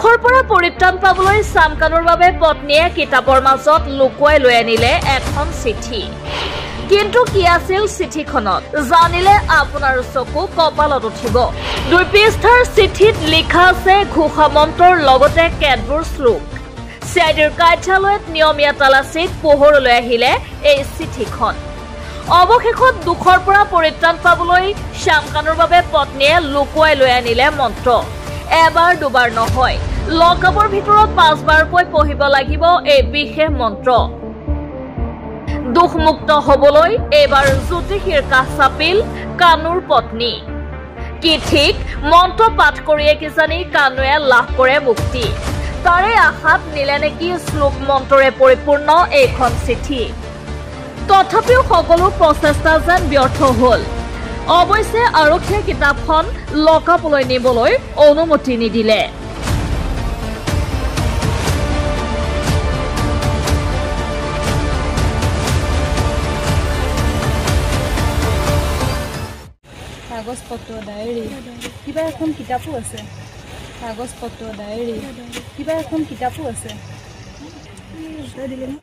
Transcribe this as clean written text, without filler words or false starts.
দুখৰ পৰা পৰিত্ৰাণ পাবলৈ চামকানুৰ বাবে পত্নীয়ে কিতাপৰ মাজত লুকুৱাই লৈ আনিলে এখন চিঠি। কিন্তু কি আছিল চিঠিখনত জানিলে আপোনাৰ চকু কপালত উঠিব। 2 পৃষ্ঠাৰ চিঠিত লিখা আছে ঘোষা মন্ত্ৰৰ লগতে কেতবোৰ শ্লোক। চিআইডিৰ কাৰ্যালয়ত নিয়মীয়া তালাচীত পোহৰলৈ আহিলে এই চিঠিখন। অৱশেষত দুখৰ পৰা পৰিত্ৰাণ পাবলৈ চামকানুৰ বাবে পত্নীয়ে লুকুৱাই লৈ আনিলে মন্ত্ৰ। এবাৰ দুবাৰ নহয়, লকআপৰ ভিতৰত 5 বাৰকৈ পঢ়িব লাগিব এই বিশেষ মন্ত্ৰ। দুখমুক্ত হবলৈ এইবাৰ জ্যোতিষীৰ কাষ চাপিল কানুৰ পত্নী। কি ঠিক মন্ত্ৰ পাঠ কৰিয়ে কিজানি কানুৱে লাভ কৰে মুক্তি। তাৰে আশাত নিলে নেকি শ্লোক মন্ত্ৰৰে পৰিপূৰ্ণ এইখন চিঠি। তথাপিও সকলো প্ৰচেষ্টা যেন ব্যৰ্থ হল। অৱশ্যে আৰক্ষীয়ে কিতাপখন লকআপলৈ নিবলৈ অনুমতি নিদিলে। কাগজপত্ৰ ডায়েৰী কিবা এখন কিতাপো আছে। কাগজপত্ৰ ডায়েৰী কিবা এখন কিতাপো আছে।